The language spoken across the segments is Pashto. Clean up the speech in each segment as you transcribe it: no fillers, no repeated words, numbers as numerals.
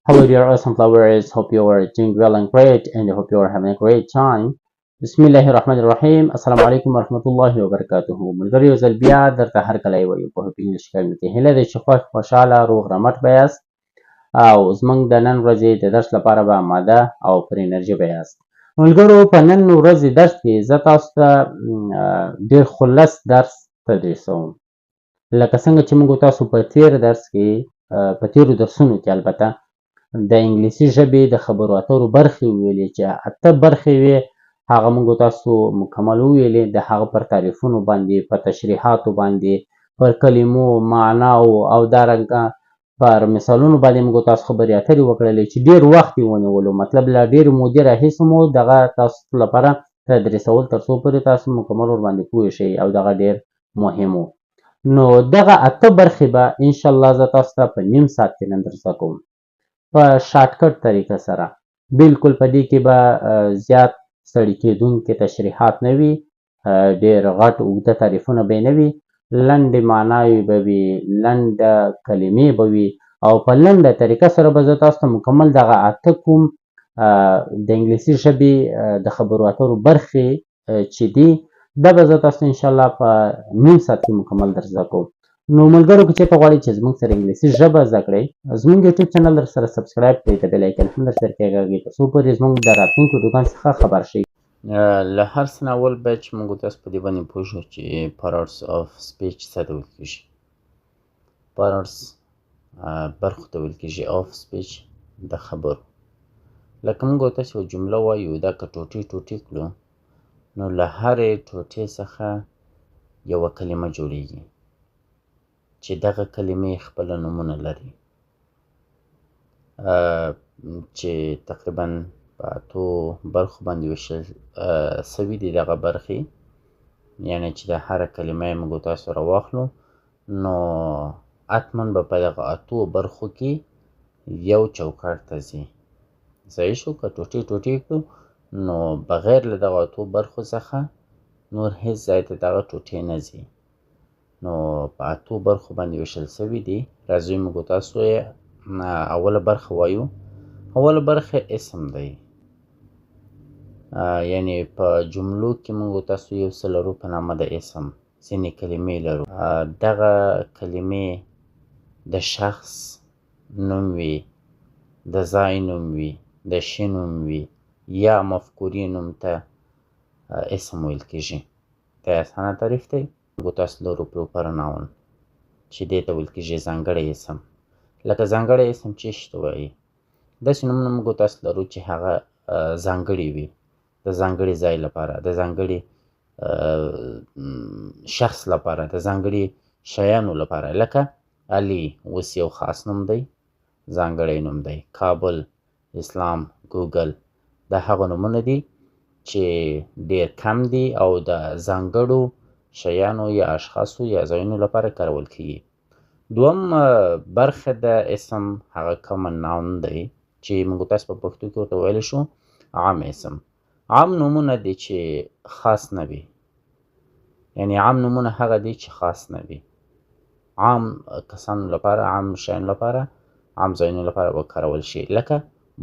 Hello, dear awesome flowers. Hope you are doing well and great, and I hope you are having a great time. Bismillahir Rahmanir Rahim. Assalamu alaikum warahmatullahi wabarakatuh. ملګري ځل بیا درته هر کله یو په انګلیش کې کې هله د شخص خوشاله روغ رمټ بیاست او زمنګ د نن ورځې د درس لپاره به آماده او پر انرژي بیاست. ملګرو په نن ورځې درس کې زه تاسو ته ډېر خلص درس تدریسوم. لکه څنګه چې موږ تاسو په تیر درس کې په تیرو درسونو کې البته د انګلیسي ژبې د خبرو اترو برخې وویلې چې اته برخې وې هغه موږ تاسو مکمل وویلې د هغه پر تعریفونو باندې په تشریحاتو باندې پر کلمو معناو او دارنګه پر مثالونو باندې موږ تاسو خبرې اترې وکړلې چې ډېر وخت یې ونیولو مطلب له ډېر مودې راهیسې مو دغه تاسو لپاره تدریسول تر څو پورې تاسو مکمل ورباندې پوه شئ او دغه ډېر مهم و. نو دغه اته برخې به انشاءالله زه تاسو ته په نیم ساعت کې نن درزده کوم په شارټکټ طریقه سره. بالکل په دې کې به زیات ستړي کېدونکي تشریحات نه وي، ډېر غټ اوږده تعریفونه به یې نه وي، لنډې معناوې به وي، لنډه کلمې به وي او په لنډه طریقه سره به زه تاسو ته مکمل دغه اته کوم د انګلیسي ژبې د خبرو اترو برخې چې دي دا به زه تاسو ته انشاءالله په نیم ساعت کې مکمل درزده کوم. نو ملګرو که چېرته غواړئ چې زموږ سره انګلیسي ژبه زده کړئ زموږ یوټیوب چینل در سره سبسکرایب کړئ د بیل آیکن هم در سره کېږدئ تر څو پورې زموږ د راتلونکو ویډیوګانو څخه خبر شئ. له هر څه نه اول باید چې موږ تاسو په دې باندې پوه شو چې پارټس آف سپیچ څه ته ویل کېږي. پارټس برخو ته ویل کېږي آف سپیچ د خبرو. لکه موږ تاسو یو جمله وایو دا که ټوټې ټوټې کړو نو له هرې ټوټې څخه یوه کلمه جوړیږي چې دغه کلمې خپله نومونه لري چې تقریبا په اتو برخو باندې ویشل سوي دي دغه برخې، یعنې چې د هره کلمه یې موږ تاسو راواخلو نو حتما به په دغه اتو برخو کې یو چوکاټ ته ځي. صحیح شو؟ که ټوټې ټوټې کړو نو بغیر له دغه اتو برخو څخه نور هیڅ ځای ته دغه ټوټې نه ځي. نو په اتو برخو باندې ویشل سوي دي. راځئ موږ تاسو یې اوله برخه وایو. اوله برخه اسم دی، یعنې په جملو کې موږ تاسو یو څه لرو په نامه د اسم، ځینې کلمې لرو. دغه کلمې د شخص نوم وي، د ځای نوم وي، د شي نوم وي یا مفکورې نوم ته اسم ویل کېږي. دا اسانه تعریف دی. موږ تاسو لرو پروپر ناون چې دې ته ویل کېږي ځانګړی اسم. لکه ځانګړی اسم چې شي ته وایي، داسې نومونه موږ تاسو لرو چې هغه ځانګړي وي د ځانګړي ځای لپاره، د ځانګړي شخص لپاره، د ځانګړي شیانو لپاره. لکه علي اوس یو خاص نوم دی، ځانګړی نوم دی. کابل، اسلام، ګوګل دا هغه نومونه دي چې ډېر کم دي او د ځانګړو شیانو یا اشخاصو یا ځایونو لپاره کارول کېږي. دوم برخه د اسم هغه کامن ناون دی چې موږ تاسو په پښتو کې ورته ویلی شو عام اسم. عام نومونه دي چې خاص نه وي، یعنې عام نومونه هغه دي چې خاص نه وي. عام کسانو لپاره، عام شیانو لپاره، عام ځایونو لپاره وکارول شي. لکه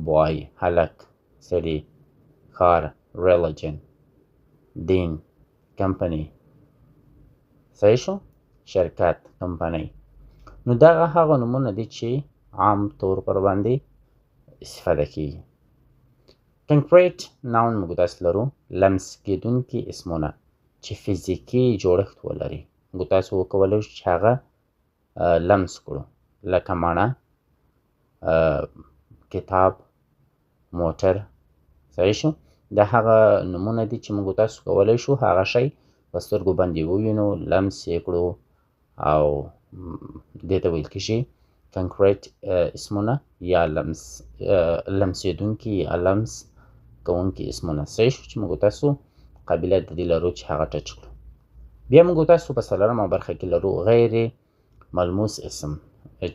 بوای، هلک، سړي، ښار، ریلیجن، دین، کمپنی. صحیح شو؟ شرکت، کمپنی. نو دغه هغه نومونه دي چې عام طور پر باندې استفاده کېږي. کنکریټ ناون موږ داسې لرو، لمس کېدونکي اسمونه چې فزیکي جوړښت ولري. موږ تاسو وکولی شو چې هغه لمس کړو، لکه مڼه، کتاب، موټر. صحیح شو؟ دا هغه نومونه دي چې موږ تاسو کولی شو هغه شی په سترګو باندې ووینو، لمس یې کړو او دې ته ویل کېږي کنکریټ اسمونه یا لمسېدونکي یا لمس کوونکي اسمونه. صحیح شو چې موږ تاسو قابلیت د دې لرو چې هغه ټچ کړو. بیا موږ تاسو په څلورمه برخه کې لرو غیر ملموس اسم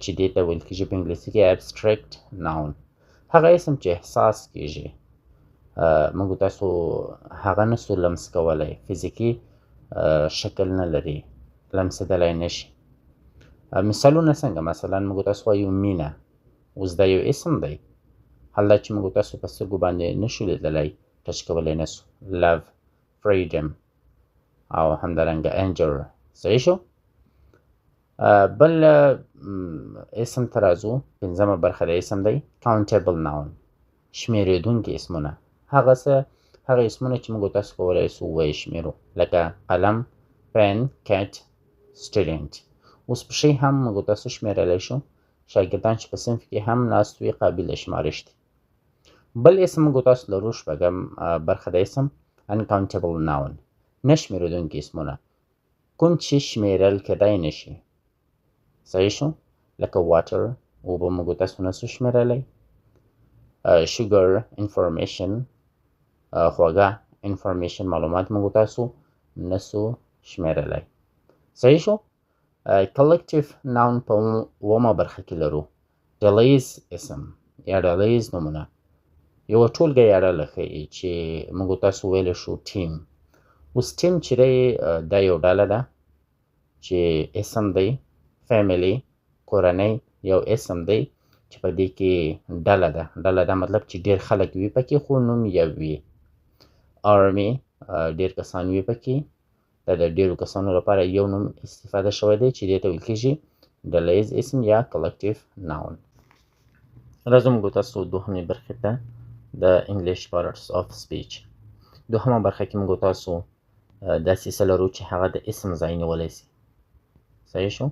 چې دې ته ویل کېږي په انګلیسي کې ابستریکټ ناون. هغه اسم چې احساس کېږي، موږ تاسو هغه نسو لمس کولی، فزیکي شکل نه لري، لمسېدلی نه شي. مثالونه څنګه؟ مثلا موږ تاسو وایو مینه، اوس دا یو اسم دی، حالا چې موږ تاسو په سترګو باندې نشو لیدلی، ټچ کولی نسو. love، freedom او همدارنګه anger. صحیح شو؟ بل اسم ته راځو. پنځمه برخه د اسم دی countable noun، شمېرېدونکي اسمونه. هغه اسمونه چې موږ تاسو کولی سو وشمېرو، لکه قلم، پن، کټ، student. اوس په شی هم موږ تاسو شمېرلی شو. شاګردان چې په صنف کې هم ناست وي قابل د شمارش دي. بل اسم موږ تاسو لرو، شپږم برخه د اسم uncountable noun، نه شمېرېدونکي اسمونه، کوم چې شمېرل کیدای نشي. صحیح شو؟ لکه water، اوبه موږ تاسو نسو شمېرلی. sugar، information، خوږه information، معلومات موږ تاسو نسو شمېرلی. صحیح شو؟ collective noun په اومه برخه کې لرو. ډلیز اسم یا ډلیز نومونه، یوه ټولګه یا ډله ښیي چې موږ تاسو ویلی شو ټیم. اوس ټیم چې دی دا یو ډله ده چې اسم دی. فیملی، کورنۍ، یو اسم دی چې په دې کې ډله ده. ډله دا مطلب چې ډېر خلک وي پکې خو نوم یو وي. آرمي، ډېر کسان وي پکې، دا د ډېرو کسانو لپاره یو نوم استفاده شوی دی چې دې ته ویل کېږي ډلیز اسم یا collective noun. راځو موږ تاسو دوهمې برخې ته، د انګلیش parts of speech. دوهمه برخه کې موږ تاسو داسې څه لرو چې هغه د اسم ځای نیولی سي. صحیح شو؟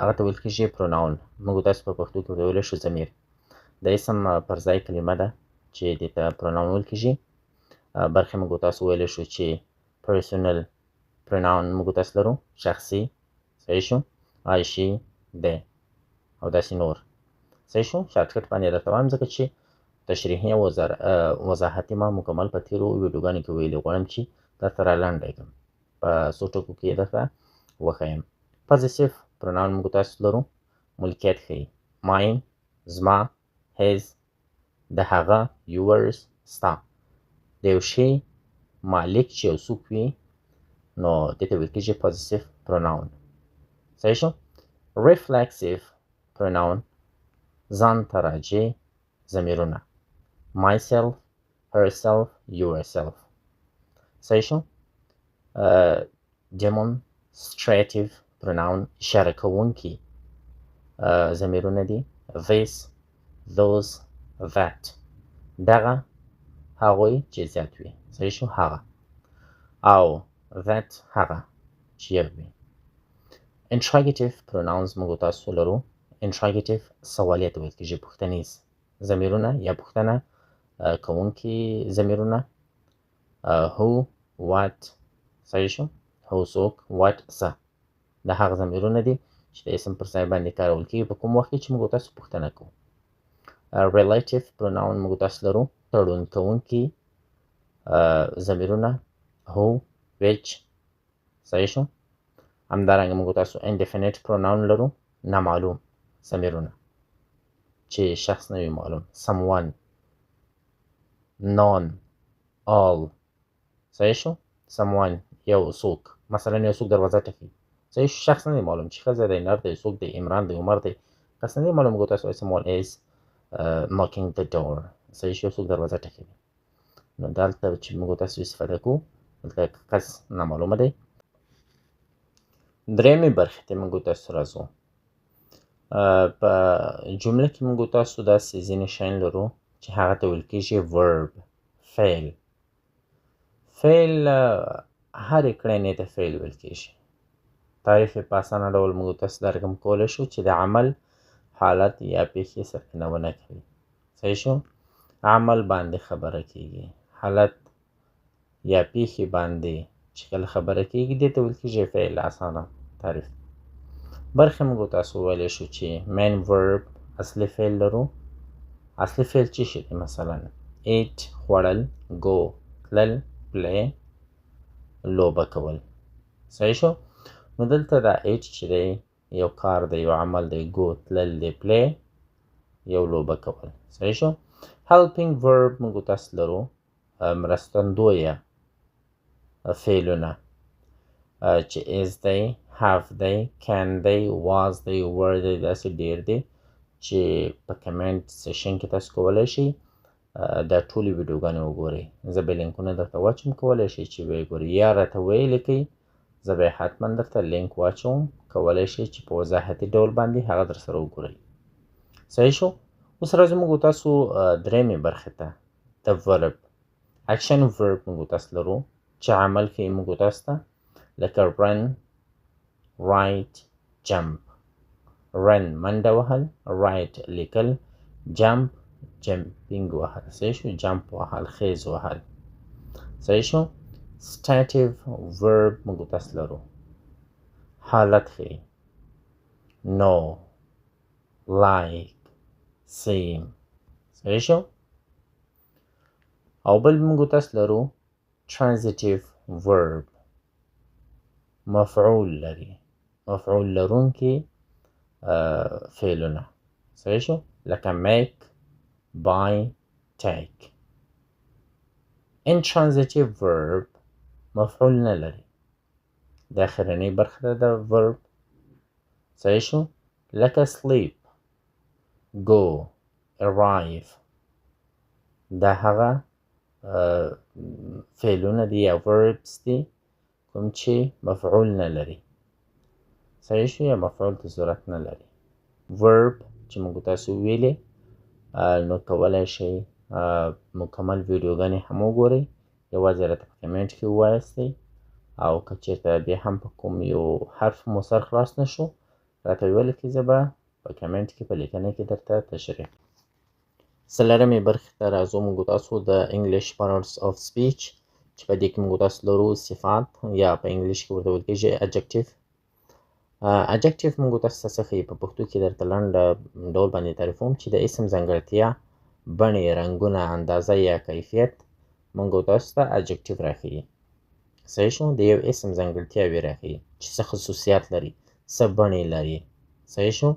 هغه ته ویل کېږي pronoun. موږ تاسو په پښتو کې ورته ویلی شو ضمیر. د اسم پر ځای کلمه ده چې دې ته pronoun ویل کېږي. برخې موږ تاسو ویلی شو چې personal pronoun موږ تاسو لرو، شخصي. صحیح شو؟ I، she، they او داسې نور. صحیح شو؟ شارټکټ باندې درته وایم ځکه چې تشریحي او وضاحتي ما مکمل په تېرو ویډیوګانو کې ویلي، غواړم چې درته را لنډی کړم، په څو ټکو کې یې درته وښیم. possessive pronoun موږ تاسو لرو، ملکیت ښیي. mine، زما، his، د هغه، yours، ستا. د یو شي مالک چې یو څوک وي نو دې ته ویل کېږي possessive pronoun. صحیح شو؟ reflexive pronoun ځان ته راجع ضمیرونه، myself، herself، yourself. صحیح شو؟ demonstrative pronoun اشاره کوونکي ضمیرونه دي، this، those، that. دغه، هغوی چې زیات وي. صحیح شو؟ هغه. او that هغه چې یو وي. interrogative pronouns موږ تاسو لرو. interrogative سوالیه ته ویل کېږي، پوښتنیز ضمیرونه یا پوښتنه کوونکي ضمیرونه. who، what. صحیح شو؟ who څوک، what څه. دا هغه ضمیرونه دي چې د اسم پر ځای باندې کارول کېږي په کوم وخت کې چې موږ تاسو پوښتنه کوو. relative pronoun موږ تاسو لرو، تړون کوونکي ضمیرونه، who، which. صحیح شو؟ همدارنګه موږ تاسو indefinite pronoun لرو، نامعلوم ضمیرونه چې شخص نه وي معلوم. someone، none، all. صحیح شو؟ someone یو څوک، مثلا یو څوک دروازه ټکي. صحیح شو؟ شخص نه دی معلوم چې ښځه دی، نر دی، څوک دی، عمران دی، عمر دی، کس نه دی معلوم. موږ تاسو وایي someone is knocking the door. صحیح شو؟ څوک دروازه ټکي. نو دلته چې موږ تاسو استفاده کوو دلته کس نامعلومه دی. درېیمې برخې ته موږ تاسو راځو. په جمله کې موږ تاسو داسې ځینې شیان لرو چې هغه ته ویل کېږي verb، فعل. فعل هرې کړنې ته فعل ویل کېږي. تعریف یې په اسانه ډول موږ تاسو درکم کولی شو چې د عمل، حالت یا پیښې څرګندونه کوي. صحیح شو؟ عمل باندې خبره کېږي، حالت یا پیښې باندې چې کله خبره کېږي دې ته ویل کېږي فعل. اسانه تعریف. برخې موږ تاسو ویلی شو چې main verb اصلي فعل لرو. اصلي فعل څه شی دی؟ مثلا eat، خوړل، go، تلل، play، لوبه کول. صحیح شو؟ نو دلته دا eat چې دی یو کار دی، یو عمل دی. go، تلل دی. play، یو لوبه کول. صحیح شو؟ helping verb موږ تاسو لرو، مرستندویه فعلونه چې is دی، have دی، can دی، was دی، were دی، داسې ډېر دی چې په کمنټ سیشن کې تاسو کولی شئ دا ټولې ویډیوګانې وګورئ. زه به لینکونه درته واچوم، کولی شئ چې ویې ګورئ یا راته ویې لیکئ، زه به حتما درته لینک واچوم، کولی شئ چې په وضاحتي ډول باندې هغه در سره وګورئ. صحیح شو؟ اوس راځو موږ تاسو درېیمې برخې ته، د ورب اکشن ورب موږ تاسو لرو چې عمل کوي موږ تاسو ته لکه رن، رایټ، جمپ. رن منډه وهل، رایټ لیکل، جمپ جمپینګ وهل. صحیح شو؟ جمپ وهل، خیز وهل. صحیح شو؟ سټیټیو ورب موږ تاسو لرو، حالت ښیي، نو، لایک، سیم. صحیح شو؟ او بل موږ تاسو لرو ترانزیټیو ورب، مفعول لري، مفعول لرونکي فعلونه. صحیح شو؟ لکه میک، بای، تیک. intransitive verb مفعول نه لري، د اخرنۍ برخه ده د verb. صحیح شو؟ لکه sleep، go، arrive. دا هغه فعلونه دي یا verbs دي کوم چې مفعول نه لري. صحیح شو؟ یا مفعول ته ضرورت نه لري. verb چې موږ تاسو ویلې نو کولی شئ مکمل ویډیوګانې هم وګورئ، یوازې راته په کمنټ کې ووایاستئ، او که چېرته بیا هم په کوم یو حرف مو سر خلاص نه شو راته ولیکئ، زه به په کمنټ کې په لیکنه کې درته تشریح. څلورمې برخې ته راځو موږ تاسو د انګلیش پارټس آف سپیچ چې په دې کې موږ تاسو لرو صفات یا په انګلیش کې ورته ویل کېږي adjective. adjective موږ تاسو ته څه ښیي، په پښتو کې درته لنډ ډول باندې تعریفوم چې د اسم ځانګړتیا، بڼې، رنګونه، اندازه یا کیفیت موږ تاسو ته adjective راښیي. صحیح شو؟ د یو اسم ځانګړتیاوې راښیي چې څه خصوصیات لري، څه بڼې لري. صحیح شو؟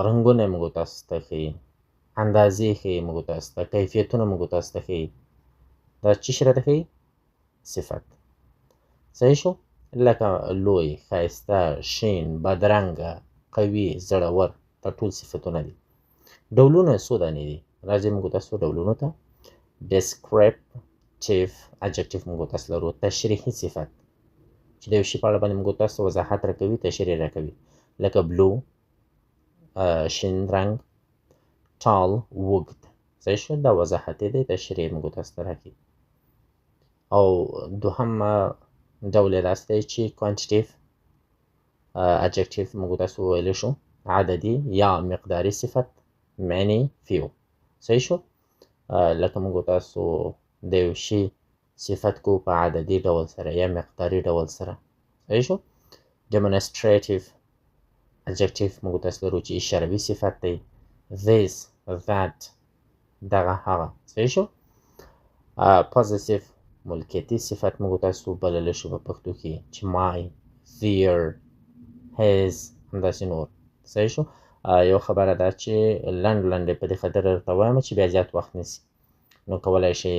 رنګونه موږ تاسو ته ښیي، اندازې ښیي موږ تاسو ته، کیفیتونه موږ تاسو ته ښیي. دا څه شی راته ښیي؟ صفت. صحیح شو؟ لکه لوی، ښایسته، شین، بدرنګه، قوي، زړور، دا ټول صفتونه دي. ډولونه څو دانې دي؟ راځئ موږ تاسو ډولونو ته. descriptive adjective موږ تاسو لرو، تشریحي صفت چې د یو شي په اړه باندې موږ تاسو ته وضاحت راکوي، تشریح راکوي. لکه بلو، شین رنګ، tall، اوږد. صحیح شو؟ دا وضاحتي دی، تشریح موږ تاسو ته راکوي. او دوهم ډول یې داسې دی چې quantitative adjective موږ تاسو وویلی شو، عددي یا مقداري صفت، many، few. صحیح شو؟ لکه موږ تاسو د یو شي صفت کو په عددي ډول سره یا مقداري ډول سره. صحیح شو؟ demonstrative adjective موږ تاسو لرو چې اشاروي صفت دی، this، that، دغه هغه. صحیح شو؟ possessive ملکیتي صفت موږ تاسو بللی شو په پښتو کې چې my، their، his، همداسې نور. صحیح شو؟ یو خبره ده چې لنډ لنډې په دې خاطر درته وایم چې بیا زیات وخت نیسي، نو کولی شئ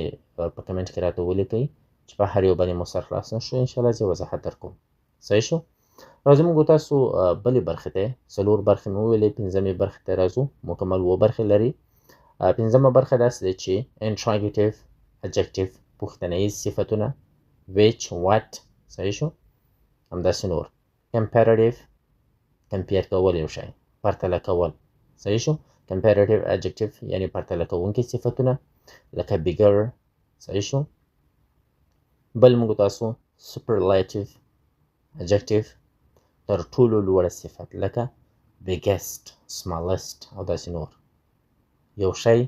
په کمنټ کې راته ولیکئ چې په هر یو باندې مو سر خلاص نه شو، انشاءالله زه وضاحت درکوم. صحیح شو؟ راځو موږ تاسو بلې برخې ته، څلور برخې مې وویلې، پنځمې برخې ته راځو. مکمل اووه برخې لري. پنځمه برخه داسې ده چې interrogative adjective پوښتنیز صفتونه، which، what. صحیح شو؟ همداسې نور. comparative کمپیر کول یو شی، پرتله کول. صحیح شو؟ comparative adjective یعنی پرتله کوونکي صفتونه لکه bigger. صحیح شو؟ بل موږ تاسو superlative adjective تر ټولو لوړه صفت لکه biggest، smallest او داسې نور. یو شی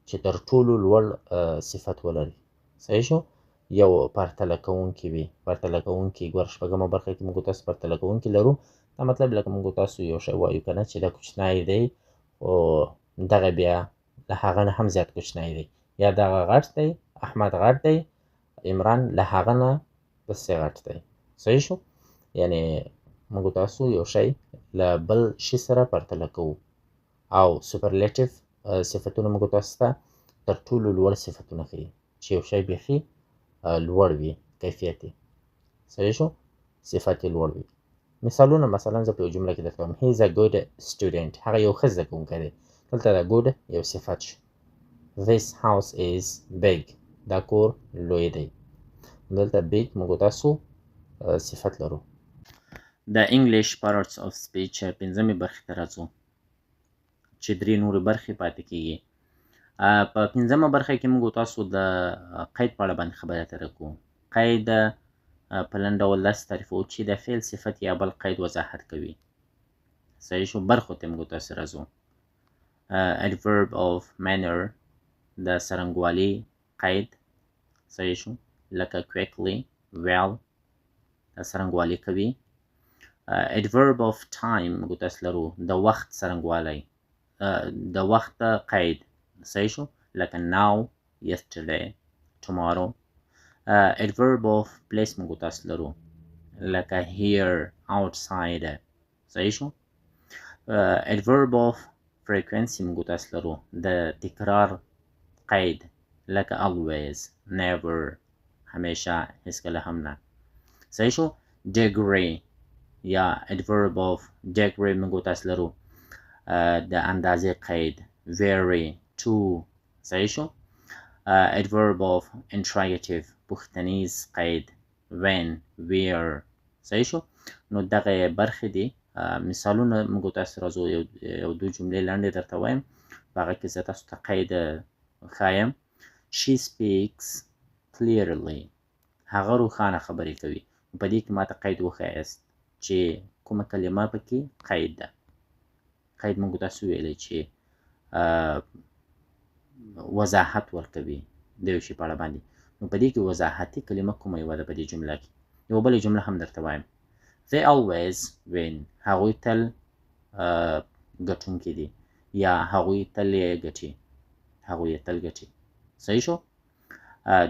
چې تر ټولو لوړ صفت ولري. صحیح شو؟ یو پرتله کوونکی وي. پرتله کوونکی ګوره شپږمه برخه کې موږ تاسو پرتله کوونکی لرو. دا مطلب لکه موږ تاسو یو شی وایو که نه چې دا کوچنی دی او دغه بیا له هغه نه هم زیات کوچنی دی، یا دغه غټ دی، احمد غټ دی، عمران له هغه نه پسې غټ دی. صحیح شو؟ یعنی موږ تاسو یو شی له بل شي سره پرتله کوو. او سوپرلیټیو صفتونه موږ تاسو ته تر ټولو لوړ صفتونه ښیي چې یو شی بیخي لوړ وي، کیفیت یې. صحیح شو؟ صفت یې لوړ وي. مثالونه مثلا زه په یو جمله کې درته وایم he is a good student هغه یو ښه زده کوونکی دی دلته د good یو صفت شو this house is big دا کور لوی دی دلته big موږ تاسو صفت لرو د English parts of speech پنځمې برخې ته راځو چې درې نورې برخې پاتې کیږي په پنځمه برخه کې موږ تاسو د قید په اړه باندې خبرې اترې کوو قید په لنډ ډول داسې تعریفوو چې د فعل صفت یا بل قید وضاحت کوي صحیح شو برخو ته موږ تاسو راځو adverb of manner د څرنګوالي قید صحیح شو لکه quickly well د څرنګوالي کوي adverb of time موږ تاسو لرو د وخت څرنګوالی د وخت قید صحیح شو لکه now yesterday tomorrow adverb of place موږ تاسو لرو لکه here outside صحیح شو adverb of frequency موږ تاسو لرو د تکرار قید لکه always never همیشه هیڅکله هم نه صحیح شو degree یا adverb of degree موږ تاسو لرو د اندازې قید very too صحیح شو adverb of interrogative پوښتنیز قید when where صحیح شو نو دغه برخې دي مثالونه موږ تاسو راځو یو دوه جملې لنډې درته وایم په هغه کې زه تاسو ته قید ښایم she speaks clearly هغه روښانه خبرې کوي په دې کې ماته قید وښایاست چې کومه کلمه پکې قید ده قید موږ تاسو ویلی چې وضاحت ورکوي د یو شي په اړه باندې نو په دې کې وضاحتي کلمه کومه یوه ده په دې جمله کې یوه بله جمله هم درته وایم they always win هغوی تل ګټونکي دي یا هغوی تل یې ګټي هغوی یې تل ګټي صحیح شو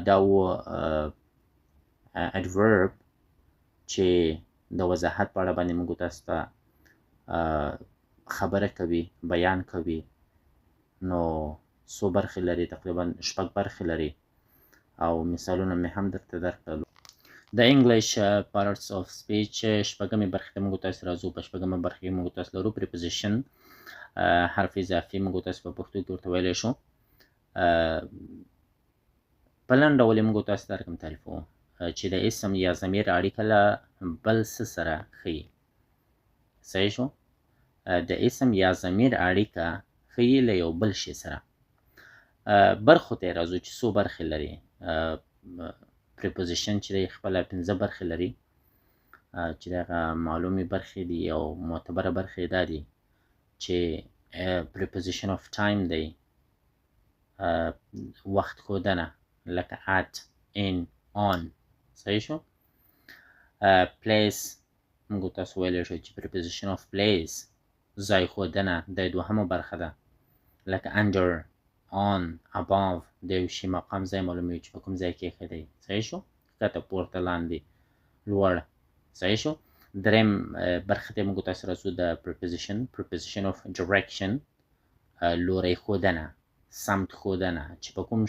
دا و adverb چې د وضاحت په اړه باندې موږ تاسو ته خبره کوي بیان کوي نو څو برخې لري تقریبا 6 برخې لري او مثالونه مې هم درته درکړل د English parts of speech شپږمې برخې ته موږ تاسو راځو په شپږمه برخه کې موږ تاسو لرو preposition حرف اضافي موږ تاسو په پښتو کې ورته ویلی شو په لنډ ډول یې موږ تاسو ته رقم تعریفوو چې د اسم یا ضمیر اړیکه له بل څه سره ښیي صحیح شو د اسم یا ضمیر اړیکه ښیي له یو بل شي سره برخو ته راځو چې څو برخې لري preposition چې دی خپله 15 برخې لري چې دغه معلومې برخې دي او معتبره برخې دا دي چې preposition of time دی وخت ښودنه لکه at in on صحیح شو place موږ تاسو ویلی شو چې preposition of place ځای ښودنه د دوهمه برخه ده لکه under on above د یو شي مقام ځای معلوموي چې په کوم ځای کې ایښی دی صحیح شو ښکته پورته لاندې لوړ صحیح شو دریم برخه ته موږ تاسو راځو د preposition of direction لوری ښودنه سمت ښودنه چې په کوم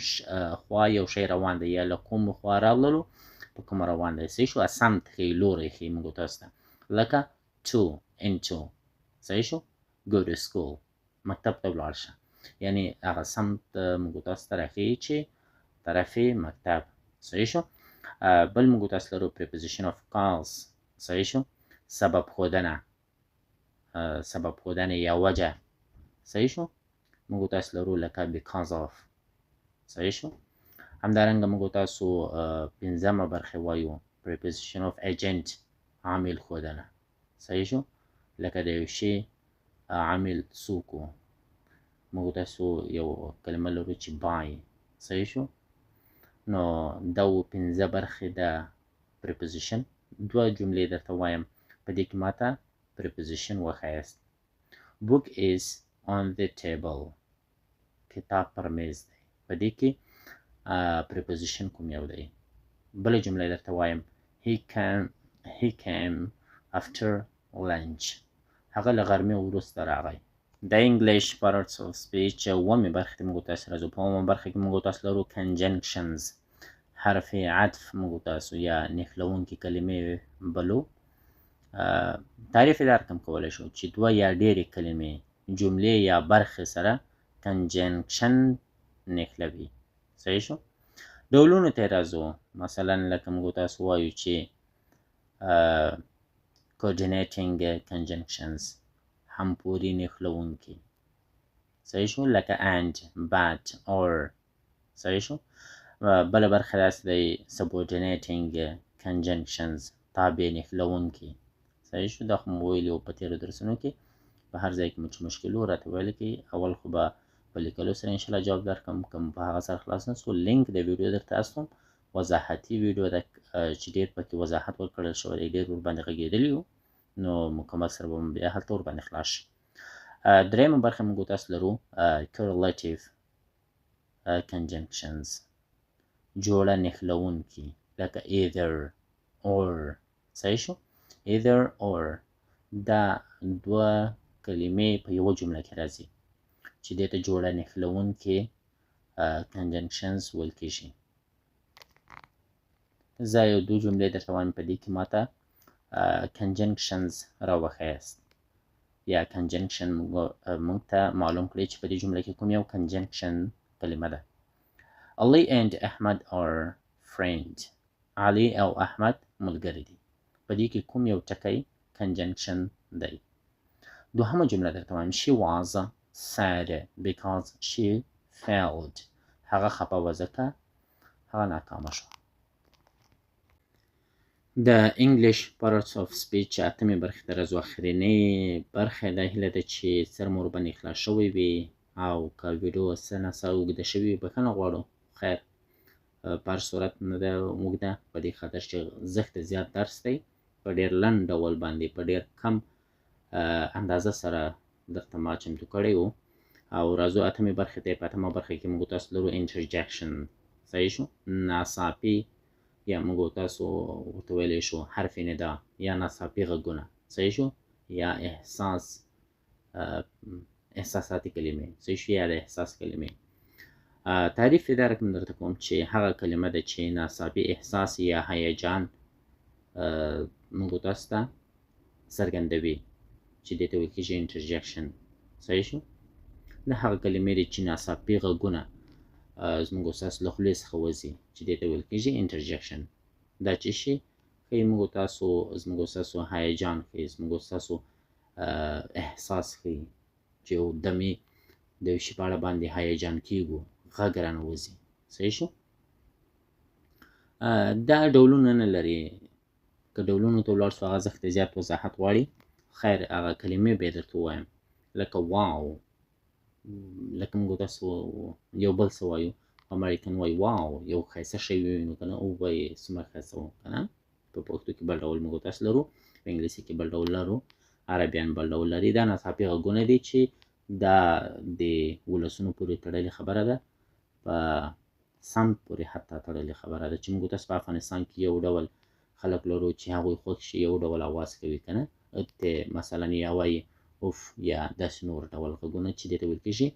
خوا یو شی روان دی یا له کوم خوا راغللو په کومه روان دی صحیح شو سمت ښیي لوری ښیي موږ تاسو ته لکه to into صحیح شو go to school مکتب ته ولاړ شه یعنی هغه سمت موږ تاسو ته راښیي چې طرف مکتب صحیح شو بل موږ تاسو لرو preposition of cause صحیح شو سبب ښودنه یا وجه صحیح شو موږ تاسو لرو لکه because of صحیح شو همدارنګه موږ تاسو پنځمه برخه وایو preposition of agent عامل ښودنه صحیح شو لکه د یو شي عامل څوک و موږ تاسو یو کلمه لرو چې buy صحیح شو نو دا و 15 برخې د preposition دوه جملې درته وایم په دې کې ماته preposition وښایاست book is on the table کتاب پر میز دی په دې کې preposition کوم یو دی بله جمله درته وایم he came after lunch هغه له غرمې وروسته راغی د English parts of speech اوومې برخې ته موږ تاسو راځو په اوومه برخه کې موږ تاسو لرو conjunctions حرف عطف موږ تاسو یا نښلوونکې کلمې بلو تعریف یې درکم کولی شو چې دوه یا ډېرې کلمې جملې یا برخې سره کنجنکشن نښلوي. صحیح شو؟ ډولونو ته یې راځو. مثلا لکه موږ تاسو وایو چې coordinating conjunctions همپوري نښلوونکي. صحیح شو؟ لکه and, but, or. صحیح شو؟ بله برخه داسې دی subordinating conjunctions تابع نښلوونکي. صحیح شو؟ دا خو مو ویلي وو په تېرو درسونو کې. په هر ځای کې مو چې مشکل وو راته ویل کوئ. اول خو به په لیکلو سره انشاءالله جواب درکړم، کوم په هغه سره خلاص نه سو لینک د ویډیو درته استوم. وضاحتي ویډیو ده چې ډېر پکې وضاحت ورکړل شوی دی، ډېر ورباندې غږېدلي یو، نو مکمل سره به بیا هلته ورباندې خلاص شي. درېیمه برخه موږ تاسو لرو correlative conjunctions جوړه نښلوونکي لکه either or. صحیح شو؟ either or دا دوه کلمې په یوه جمله کې راځي چې دې ته جوړه نښلوونکي conjunctions ویل کېږي. زه یو دوه جملې درته وایم، په دې کې ماته conjunctions راوښیاست یا conjunction موږ ته معلوم کړئ چې په دې جمله کې کوم یو conjunction کلمه ده. Ali and Ahmad are friends. علي او احمد ملګري دي. په دې کې کوم یو ټکی conjunction دی. دوهمه جمله درته وایم she was sad because she failed. هغه خفه وه ځکه هغه ناکامه شوه. د انګلیش parts of speech اتمې برخې ته راځو. اخرنۍ برخه دا هیله ده چې سر مو ورباندې خلاص شوی وي، او که ویډیو څه ناڅه اوږده شوې وي بښنه غواړو. خیر په هر صورت نه ده اوږده، په دې خاطر چې زښته زیات درس دی، په ډېر لنډ ډول باندې په ډېر کم اندازه سره درته ما چمتو کړی و. او راځو اتمې برخې ته. په اتمه برخه کې موږ تاسو لرو interjection. صحیح شو؟ ناڅاپي یا موږ تاسو ورته ویلی شو حرف ندا یا ناڅاپي غږونه. صحیح شو؟ یا احساساتي کلمې. صحیح شو؟ یا د احساس کلمې. تعریف یې دا رقم درته کوم چې هغه کلمه ده چې ناڅاپي احساس یا هیجان موږ تاسو ته څرګندوي چې دې ته ویل کېږي interjection. صحیح شو؟ دا هغه کلمې دي چې ناڅاپي غږونه زموږ ستاسو له خولې څخه وځي چې دې ته ویل کېږي interjection. دا چې شي ښایي موږ تاسو زموږ ستاسو هیجان ښایي، زموږ ستاسو احساس ښایي چې یو دم یې د یو شي په اړه باندې هیجان کېږو، غږ رانه وځي. صحیح شو؟ دا ډولونه نه لري. که ډولونو ته ولاړ شو هغه زښته زیات وضاحت غواړي. خیر هغه کلمې به یې درته ووایم لکه واو. لکه موږ تاسو یو بل څه وایو، امریکن وایي واو یو ښایسته شی ووینو که نه، ووایي څومره ښایسته و که نه. په پښتو کې بل ډول موږ تاسو لرو، په انګلیسي کې بل ډول لرو، عربیان بل ډول لري. دا ناڅاپي غږونه دي چې دا د ولسونو پورې تړلې خبره ده، په سمت پورې حتی تړلې خبره ده چې موږ تاسو په افغانستان کې یو ډول خلک لرو چې هغوی خوښ شي یو ډول اواز کوي که نه، مثلا یا وایي اوف یا داسې نور ډول غږونه چې دې ته ویل کېږي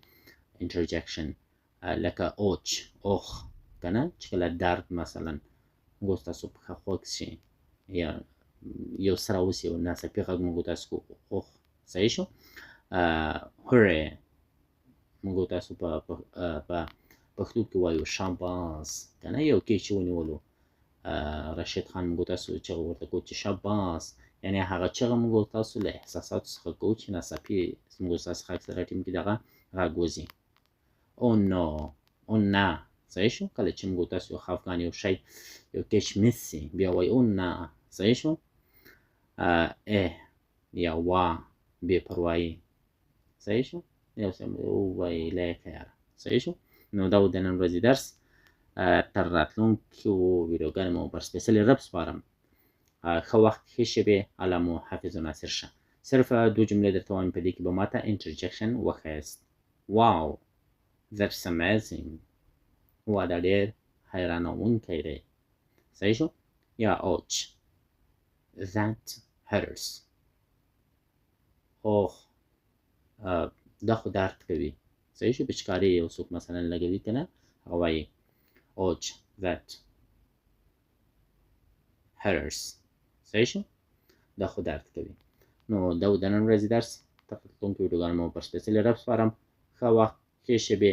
interjection. لکه اوچ اوخ که نه، چې کله درد مثلا موږ تاسو پښه خوږ شي یا یو څه راوسي یو ناڅاپي غږ موږ تاسو کو اوخ. صحیح شو؟ هورې موږ تاسو په پښتو کې وایو شاباس که نه. یو کیچ ونیولو راشد خان موږ تاسو چغه ورته کوو چې شاباس، یعنې هغه چغه موږ تاسو له احساساتو څخه کوو چې ناڅاپي موږ تاسو څخه اکثره ټیم کې دغه غږ وځي. او نو او نه. صحیح شو؟ کله چې موږ تاسو یو خفګان یو شی یو کیچ میس سي بیا وایي او نه. صحیح شو؟ یا وا بې پروایي. صحیح شو؟ یو څه ووایي لیکه یاره. صحیح شو؟ نو دا و د نن ورځې درس. تر راتلونکو ویډیوګانو مو پر سپیشلي رب سپارم. ښه وخت، ښې شېبې. الله مو حافظ و ناصر شه. صرف دوه جملې درته وایم، په دې کې به ماته interjection وښیاست. واو that's amazing. وا دا ډېر حیرانوونکی دی. صحیح شو؟ یا ouch that hurts. اوخ دا خو درد کوي. صحیح شو؟ پچکاري یو څوک مثلا لګوي که نه، هغه وایي ouch that hurts. صحیح شو؟ دا خو درد کوي. نو دا و د نن ورځې درس. ته په کتونکو ویډیوګانو مو په سپېڅلي رب سپارم. ښه وخت، ښې شېبې.